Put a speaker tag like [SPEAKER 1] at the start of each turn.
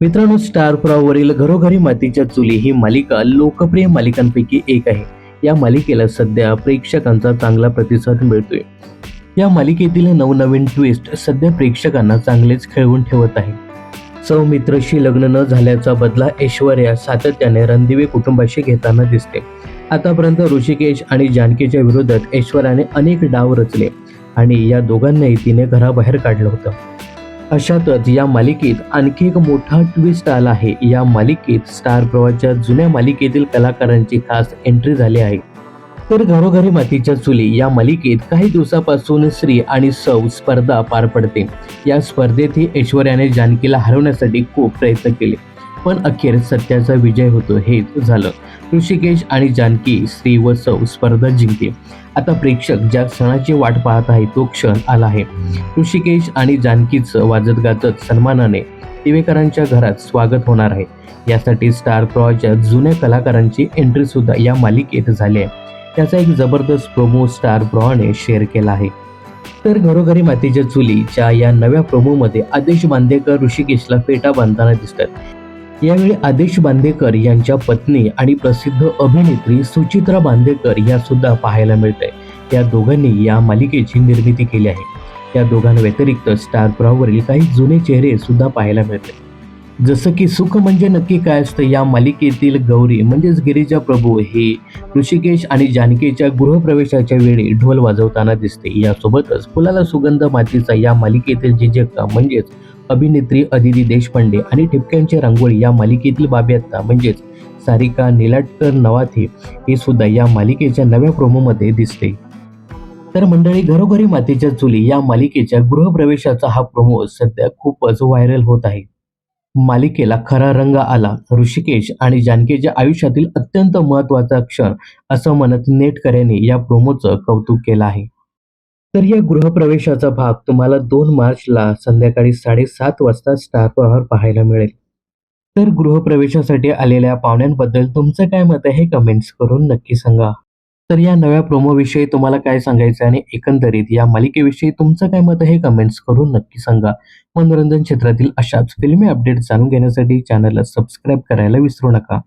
[SPEAKER 1] मित्रांनो, स्टार प्रवाहावरील घरोघरी मातीच्या चुली ही मालिका लोकप्रिय मालिकांपैकी एक आहे. या मालिकेला सध्या प्रेक्षकांचा चांगला प्रतिसाद मिळतोय. या मालिकेतील नवनवीन ट्विस्ट सध्या प्रेक्षकांना चांगलेच खिळवून ठेवत आहे. सौमित्रशी लग्न न झाल्याचा बदला ऐश्वर्या सातत्याने रणदिवे कुटुंबाशी घेताना दिसते. आतापर्यंत ऋषिकेश आणि जानकीच्या विरोधात ऐश्वर्याने अनेक डाव रचले आणि या दोघांनाही तिने घराबाहेर काढलं होतं. अशातच या मालिकेत आणखी एक मोठा ट्विस्ट आला आहे. या मालिकेत स्टार प्रवाहाच्या जुन्या मालिकेतील कलाकारांची खास एंट्री झाली आहे. तर घरोघरी मातीच्या चुली या मालिकेत काही दिवसापासून श्री आणि सौ स्पर्धा पार पडते. या स्पर्धेतही ऐश्वर्याने जानकीला हरवण्यासाठी खूप प्रयत्न केले, पण अखेर सत्याचा विजय होतो. हेच झालं. ऋषिकेश आणि जानकी, श्री व सौ स्पर्धा जिंकते. आता प्रेक्षक ज्या क्षणाची वाट पाहत आहे तो क्षण आला आहे. ऋषिकेश आणि जानकीचं वाजत गाजत सन्मानाने दिवेकरांच्या घरात स्वागत होणार आहे. यासाठी स्टार प्रवाहाच्या जुन्या कलाकारांची एंट्री सुद्धा या मालिकेत झाली आहे. त्याचा एक जबरदस्त प्रोमो स्टार प्रवाहाने शेअर केला आहे. तर घरोघरी मातीच्या चुलीच्या या नव्या प्रोमोमध्ये आदेश बांदेकर ऋषिकेशला फेटा बांधताना दिसतात. यावेळी आदेश बांदेकर यांच्या पत्नी आणि प्रसिद्ध अभिनेत्री सुचित्रा बांदेकर या सुद्धा पाहायला मिळत आहे. या दोघांनी या मालिकेची निर्मिती केली आहे. या दोघांव्यतिरिक्त स्टार प्रवाहावरील काही जुने चेहरे सुद्धा पाहायला मिळते. जसं की सुख म्हणजे नक्की काय असतं या मालिकेतील गौरी म्हणजेच गिरिजा प्रभू हे ऋषिकेश आणि जानकीच्या गृहप्रवेशाच्या वेळी ढोल वाजवताना दिसते. यासोबतच फुलाला सुगंध मातीचा या मालिकेतील जिजक्का म्हणजेच अभिनेत्री अदिती देशपांडे आणि ठिपक्यांची रांगोळी या मालिकेतील बाब्यात्ता म्हणजेच सारिका निलाटकर नवाथे हे सुद्धा या मालिकेच्या नव्या प्रोमोमध्ये दिसते. तर मंडळी, घरोघरी मातीच्या चुली या मालिकेच्या गृहप्रवेशाचा हा प्रोमो सध्या खूपच व्हायरल होत आहे. मालिकेला खरा रंग आला, ऋषिकेश आणि जानकीच्या आयुष्यातील अत्यंत महत्त्वाचा क्षण असं म्हणत नेटकऱ्यांनी या प्रोमोचं कौतुक केलं आहे. तर या गृहप्रवेशाचा भाग तुम्हाला 2 मार्चला संध्याकाळी 7:30 वाजता स्टार प्रवाहावर पाहायला मिळेल. तर गृहप्रवेशासाठी आलेल्या पाहुण्यांबद्दल तुमचं काय मत आहे हे कमेंट्स करून नक्की सांगा. तर या नव्या प्रोमोविषयी तुम्हाला काय सांगायचं आणि एकंदरीत या मालिकेविषयी तुमचं काय मत आहे हे कमेंट्स करून नक्की सांगा. मनोरंजन क्षेत्रातील अशाच फिल्मी अपडेट्स जाणून घेण्यासाठी चॅनलला सबस्क्राईब करायला विसरू नका.